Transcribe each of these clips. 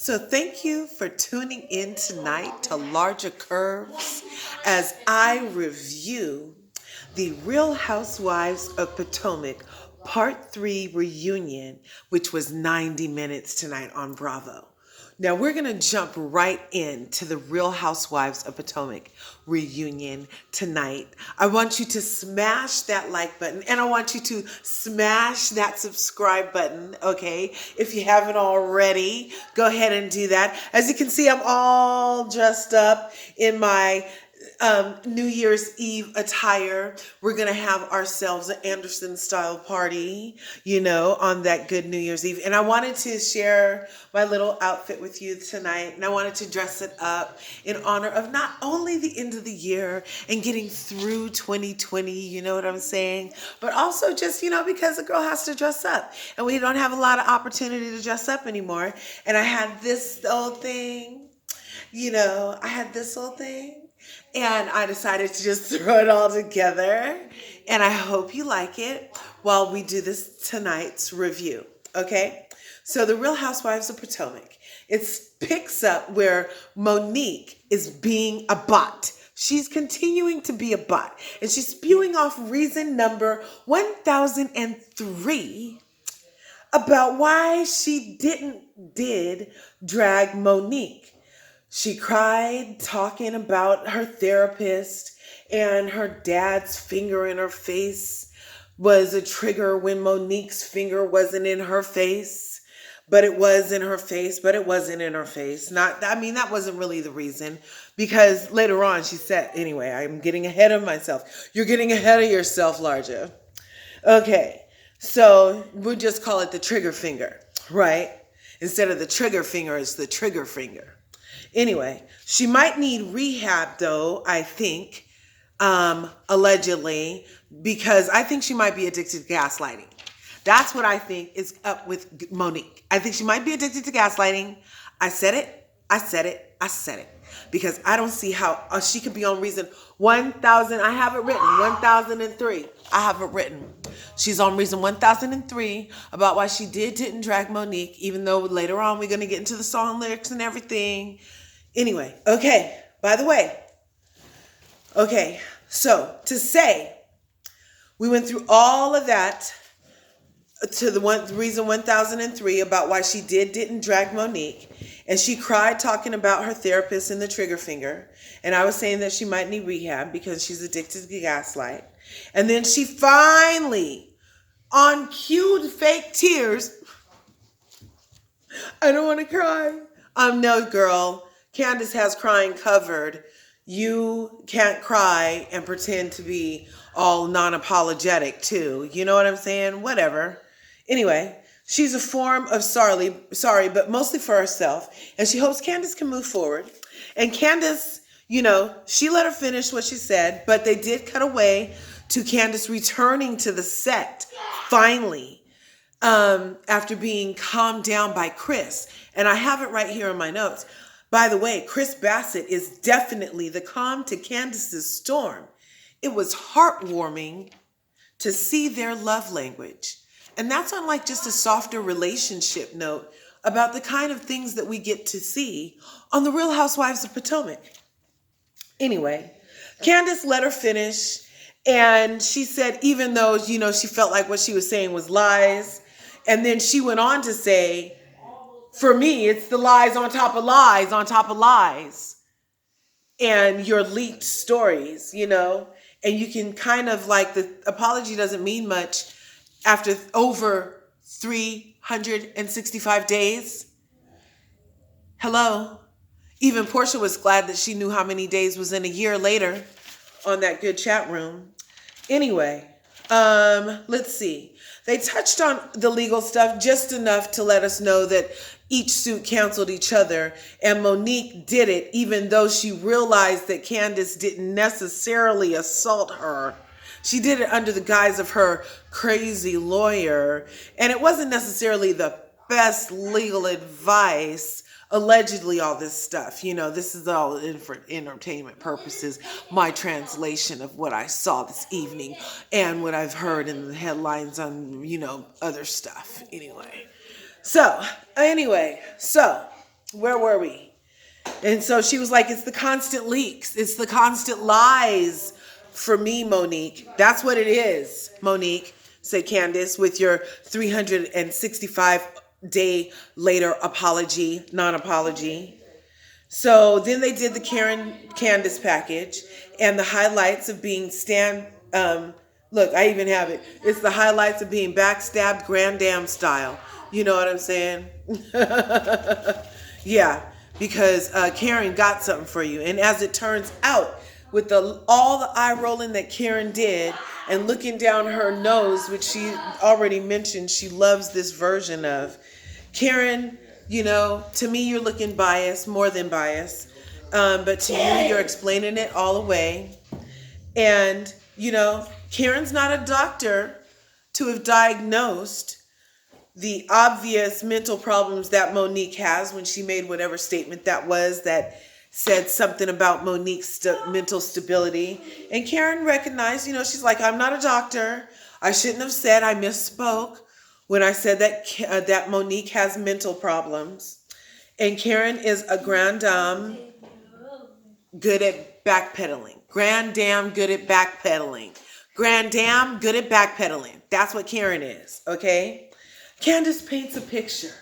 So thank you for tuning in tonight to Larger Curves as I review the Real Housewives of Potomac Part 3 reunion, which was 90 minutes tonight on Bravo. Now we're going to jump right into the Real Housewives of Potomac reunion tonight. I want you to smash that like button and I want you to smash that subscribe button, okay? If you haven't already, go ahead and do that. As you can see, I'm all dressed up in my New Year's Eve attire. We're going to have ourselves an Anderson style party, on that good New Year's Eve. And I wanted to share my little outfit with you tonight. And I wanted to dress it up in honor of not only the end of the year and getting through 2020, you know what I'm saying? But also just, because a girl has to dress up. And we don't have a lot of opportunity to dress up anymore. And I had this old thing, and I decided to just throw it all together. And I hope you like it while we do this tonight's review. Okay? So the Real Housewives of Potomac. It picks up where Monique is being a bot. She's continuing to be a bot. And she's spewing off reason number 1003 about why she did drag Monique. She cried talking about her therapist and her dad's finger in her face was a trigger when Monique's finger wasn't in her face, but it was in her face, but it wasn't in her face. That wasn't really the reason, because later on she said, anyway, I'm getting ahead of myself. You're getting ahead of yourself, Larja. Okay, so we'll just call it the trigger finger, right? Instead of the trigger finger, it's the trigger finger. Anyway, she might need rehab though, I think, allegedly, because I think she might be addicted to gaslighting. That's what I think is up with Monique. I think she might be addicted to gaslighting. I said it. Because I don't see how she could be on reason 1000. I have it written, 1003. I have it written. She's on reason 1003 about why she didn't drag Monique, even though later on we're going to get into the song lyrics and everything. Anyway, okay, by the way. Okay, so to say we went through all of that to the reason 1003 about why she didn't drag Monique. And she cried talking about her therapist and the trigger finger. And I was saying that she might need rehab because she's addicted to gaslight. And then she finally, on cued fake tears. I don't want to cry. No, girl. Candice has crying covered. You can't cry and pretend to be all non-apologetic too. You know what I'm saying? Whatever. Anyway, she's a form of sorry, but mostly for herself. And she hopes Candice can move forward. And Candice, she let her finish what she said, but they did cut away to Candice returning to the set, finally, after being calmed down by Chris. And I have it right here in my notes. By the way, Chris Bassett is definitely the calm to Candice's storm. It was heartwarming to see their love language. And that's on like just a softer relationship note about the kind of things that we get to see on the Real Housewives of Potomac. Anyway, Candice let her finish. And she said, even though, she felt like what she was saying was lies. And then she went on to say, for me, it's the lies on top of lies on top of lies. And your leaked stories, and you can kind of like, the apology doesn't mean much after over 365 days. Hello. Even Portia was glad that she knew how many days was in a year later on that good chat room. Anyway, let's see. They touched on the legal stuff just enough to let us know that each suit canceled each other, and Monique did it even though she realized that Candice didn't necessarily assault her. She did it under the guise of her crazy lawyer, and it wasn't necessarily the best legal advice. Allegedly, all this stuff, this is all for entertainment purposes. My translation of what I saw this evening and what I've heard in the headlines on, other stuff. Anyway, so Where were we? And so she was like, it's the constant leaks. It's the constant lies for me, Monique. That's what it is, Monique, said Candice, with your 365-day later apology, non-apology. So then they did the Candice package and the highlights of being look, I even have it. It's the highlights of being backstabbed Grand Dam style. You know what I'm saying? Yeah, because Karen got something for you. And as it turns out, with all the eye rolling that Karen did and looking down her nose, which she already mentioned she loves this version of, Karen, you know, to me, you're looking biased, more than biased. But to you, you're explaining it all away. And, you know, Karen's not a doctor to have diagnosed the obvious mental problems that Monique has when she made whatever statement that was that said something about Monique's mental stability. And Karen recognized, you know, she's like, I'm not a doctor. I shouldn't have said, I misspoke when I said that Monique has mental problems. And Karen is a grand dame, good at backpedaling. Grand dame, good at backpedaling. Grand dame, good at backpedaling. That's what Karen is, okay? Candice paints a picture.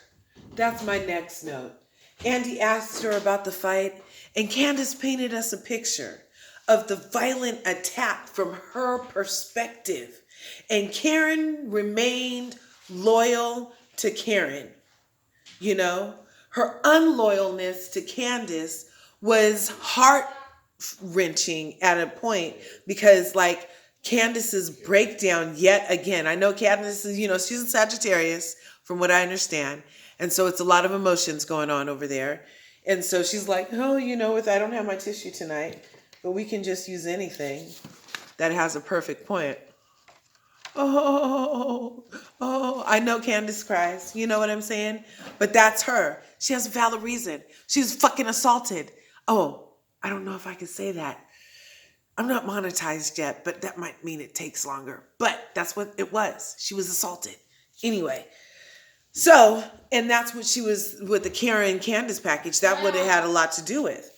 That's my next note. Andy asked her about the fight, and Candice painted us a picture of the violent attack from her perspective. And Karen remained loyal to Karen. You know, her unloyalness to Candice was heart-wrenching at a point because, like, Candice's breakdown yet again. I know Candice is, you know, she's a Sagittarius from what I understand. And so it's a lot of emotions going on over there. And so she's like, oh, you know, I don't have my tissue tonight, but we can just use anything that has a perfect point. Oh, I know Candice cries. You know what I'm saying? But that's her. She has a valid reason. She's fucking assaulted. Oh, I don't know if I can say that. I'm not monetized yet, but that might mean it takes longer. But that's what it was. She was assaulted. Anyway. So, and that's what she was with the Karen Candice package. That would have had a lot to do with.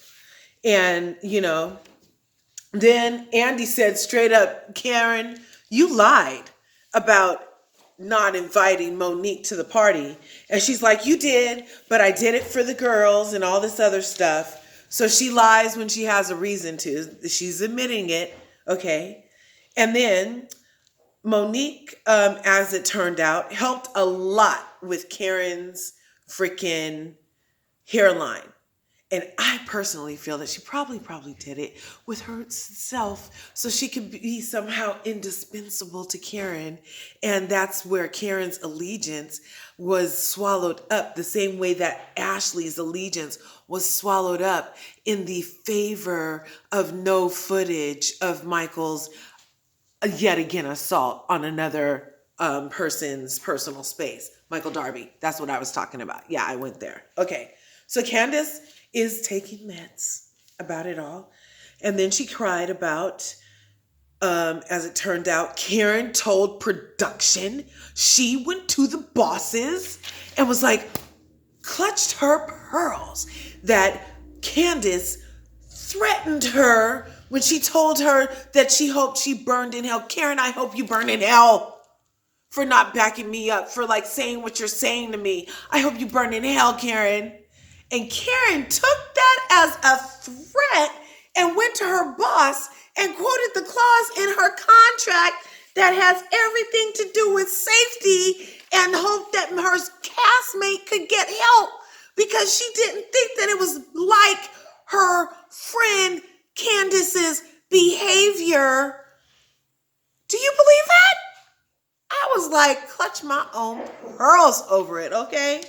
And, you know, then Andy said straight up, Karen, you lied about not inviting Monique to the party. And she's like, you did, but I did it for the girls and all this other stuff. So she lies when she has a reason to. She's admitting it, okay? And then Monique, as it turned out, helped a lot with Karen's freaking hairline. And I personally feel that she probably did it with herself so she could be somehow indispensable to Karen. And that's where Karen's allegiance was swallowed up the same way that Ashley's allegiance was swallowed up in the favor of no footage of Michael's yet again assault on another person's personal space. Michael Darby. That's what I was talking about. Yeah, I went there. Okay. So Candice is taking meds about it all. And then she cried about, as it turned out, Karen told production she went to the bosses and was like, clutched her pearls that Candice threatened her when she told her that she hoped she burned in hell. Karen, I hope you burn in hell for not backing me up, for like saying what you're saying to me. I hope you burn in hell, Karen. And Karen took that as a threat and went to her boss and quoted the clause in her contract that has everything to do with safety and hoped that her castmate could get help because she didn't think that it was like her friend Candice's behavior. Do you believe that? I was like, clutch my own pearls over it, okay?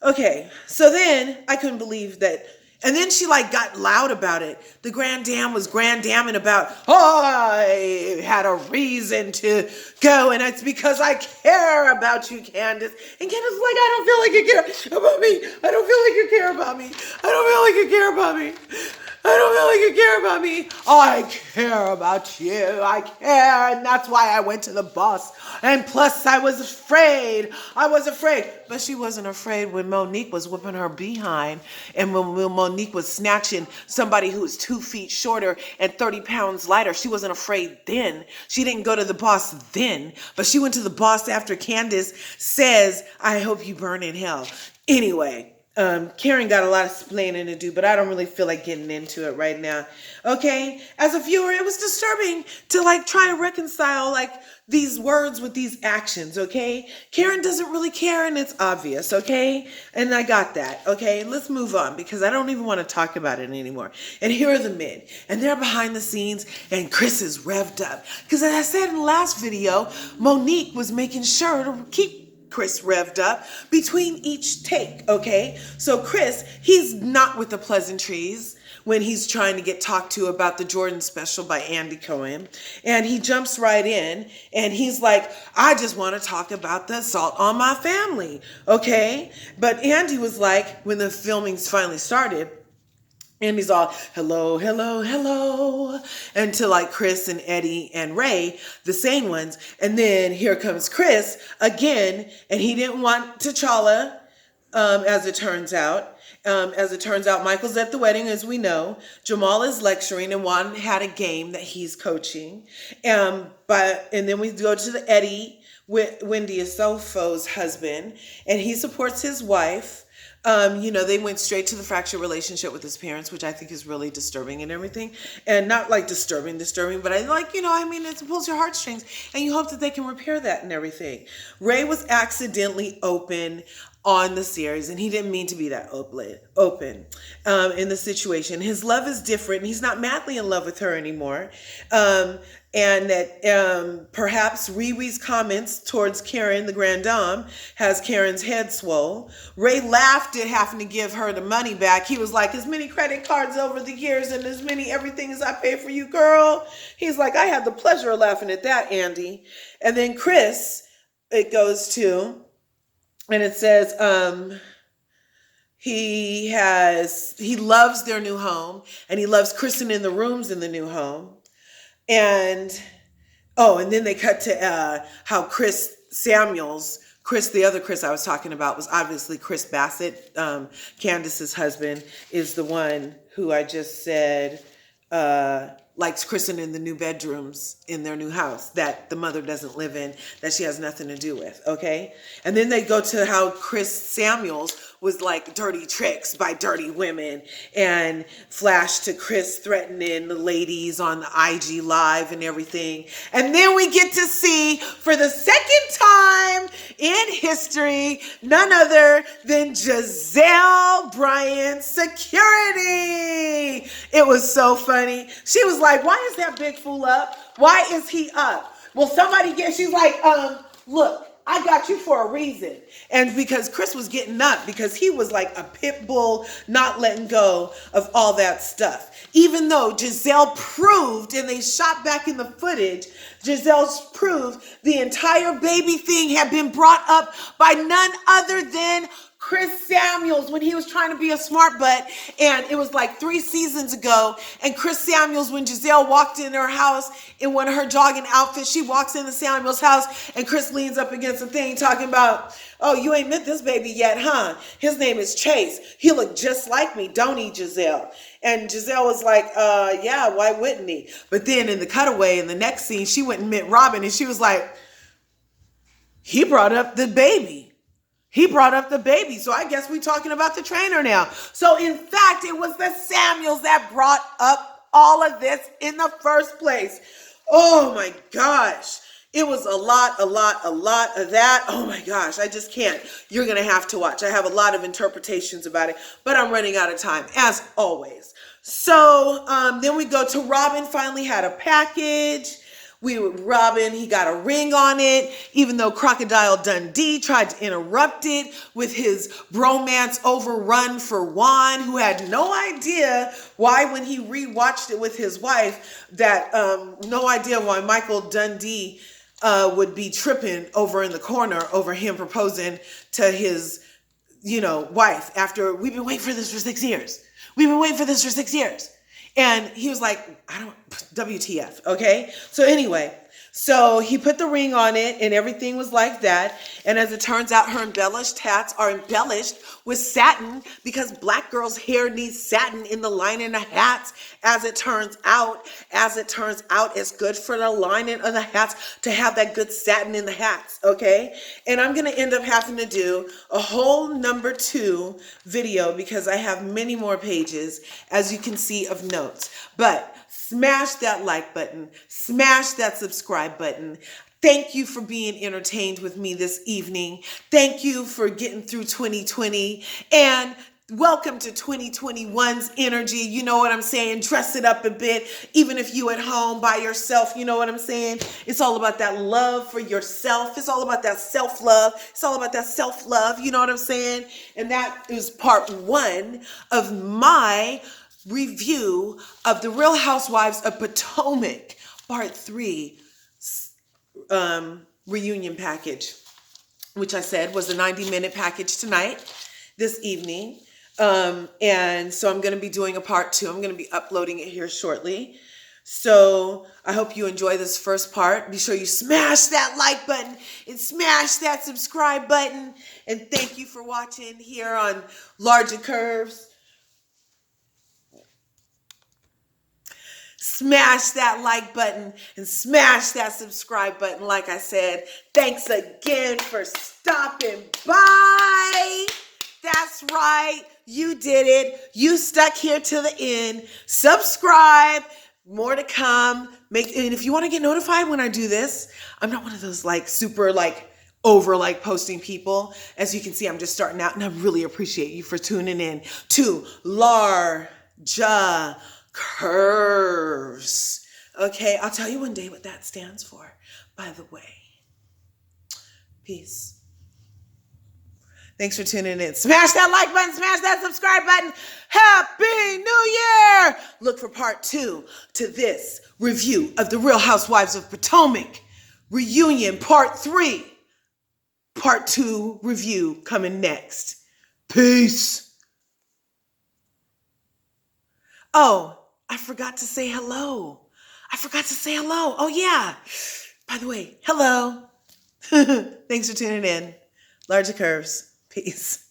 Okay, so then I couldn't believe that. And then she like got loud about it. The Grand Dam was Grand Damming about, oh, I had a reason to go and it's because I care about you, Candice. And Candice was like, I don't feel like you care about me. I don't feel like you care about me. I don't feel like you care about me. I don't feel like you care about me. I care about you. I care. And that's why I went to the boss. And plus, I was afraid. But she wasn't afraid when Monique was whipping her behind. And when Monique was snatching somebody who was 2 feet shorter and 30 pounds lighter. She wasn't afraid then. She didn't go to the boss then. But she went to the boss after Candice says, I hope you burn in hell. Anyway. Karen got a lot of explaining to do, but I don't really feel like getting into it right now. Okay. As a viewer, it was disturbing to try to reconcile these words with these actions. Okay. Karen doesn't really care and it's obvious. Okay. And I got that. Okay. Let's move on because I don't even want to talk about it anymore. And here are the men and they're behind the scenes and Chris is revved up because as I said in the last video, Monique was making sure to keep Chris revved up between each take, okay? So Chris, he's not with the pleasantries when he's trying to get talked to about the Jordan special by Andy Cohen. And he jumps right in and he's like, I just want to talk about the assault on my family, okay? But Andy was like, when the filmings finally started, and he's all, hello, hello, hello. And to Chris and Eddie and Ray, the same ones. And then here comes Chris again. And he didn't want T'Challa, as it turns out. Michael's at the wedding, as we know. Jamal is lecturing and Juan had a game that he's coaching. And then we go to the Eddie, Wendy Asofo's husband. And he supports his wife. They went straight to the fractured relationship with his parents, which I think is really disturbing and everything. And not disturbing, but it pulls your heartstrings and you hope that they can repair that and everything. Ray was accidentally open on the series and he didn't mean to be that open in the situation. His love is different. He's not madly in love with her anymore. And that perhaps Riri's comments towards Karen, the grand dame, has Karen's head swole. Ray laughed at having to give her the money back. He was like, as many credit cards over the years and as many everything as I paid for you, girl. He's like, I had the pleasure of laughing at that, Andy. And then Chris, it goes to, and it says, he loves their new home and he loves christening the rooms in the new home. And then they cut to how Chris Samuels, the other Chris I was talking about was obviously Chris Bassett. Candice's husband is the one who I just said likes christening the new bedrooms in their new house that the mother doesn't live in, that she has nothing to do with, okay? And then they go to how Chris Samuels was dirty tricks by dirty women and flash to Chris threatening the ladies on the IG Live and everything. And then we get to see for the second time in history, none other than Gizelle Bryant's security. It was so funny. She was like, why is that big fool up? Why is he up? Well, she's like, look, I got you for a reason. And because Chris was getting up because he was like a pit bull, not letting go of all that stuff. Even though Gizelle proved, and they shot back in the footage, Giselle's proved the entire baby thing had been brought up by none other than Chris Samuels when he was trying to be a smart butt. And it was 3 seasons ago. And Chris Samuels, when Gizelle walked in her house in one of her jogging outfits, she walks into Samuel's house and Chris leans up against the thing talking about, oh, you ain't met this baby yet, huh? His name is Chase. He looked just like me, don't he, Gizelle? And Gizelle was like, yeah, why wouldn't he? But then in the cutaway, in the next scene, she went and met Robin and she was like, he brought up the baby. So I guess we're talking about the trainer now. So in fact, it was the Samuels that brought up all of this in the first place. Oh my gosh. It was a lot of that. Oh my gosh, I just can't. You're going to have to watch. I have a lot of interpretations about it, but I'm running out of time as always. So then we go to Robin finally had a package. Robin, he got a ring on it, even though Crocodile Dundee tried to interrupt it with his bromance overrun for Juan, who had no idea why when he rewatched it with his wife, that no idea why Michael Dundee would be tripping over in the corner over him proposing to his, wife after we've been waiting for this for 6 years. And he was like, WTF, okay? So anyway, so he put the ring on it and everything was like that. And as it turns out, her embellished hats are embellished with satin because black girls' hair needs satin in the lining of hats. As it turns out, it's good for the lining of the hats to have that good satin in the hats, okay? And I'm going to end up having to do a whole number 2 video because I have many more pages, as you can see, of notes. But smash that like button, smash that subscribe button. Thank you for being entertained with me this evening. Thank you for getting through 2020 and welcome to 2021's energy. You know what I'm saying? Dress it up a bit, even if you at home by yourself. You know what I'm saying? It's all about that love for yourself. It's all about that self-love. It's all about that self-love. You know what I'm saying? And that is part 1 of my review of the Real Housewives of Potomac, part 3 reunion package, which I said was a 90-minute package tonight, this evening. And so I'm going to be doing a part 2. I'm going to be uploading it here shortly. So I hope you enjoy this first part. Be sure you smash that like button and smash that subscribe button. And thank you for watching here on Larger Curves. Smash that like button and smash that subscribe button. Like I said, thanks again for stopping by. That's right. You did it. You stuck here to the end. Subscribe. More to come. And if you want to get notified when I do this, I'm not one of those super over posting people. As you can see, I'm just starting out and I really appreciate you for tuning in to Larger Curves. Okay, I'll tell you one day what that stands for, by the way. Peace. Thanks for tuning in. Smash that like button, smash that subscribe button. Happy New Year! Look for part 2 to this review of the Real Housewives of Potomac reunion, part 3. Part 2 review coming next. Peace. Oh, I forgot to say hello. Oh, yeah. By the way, hello. Thanks for tuning in. Larger Curves. Peace.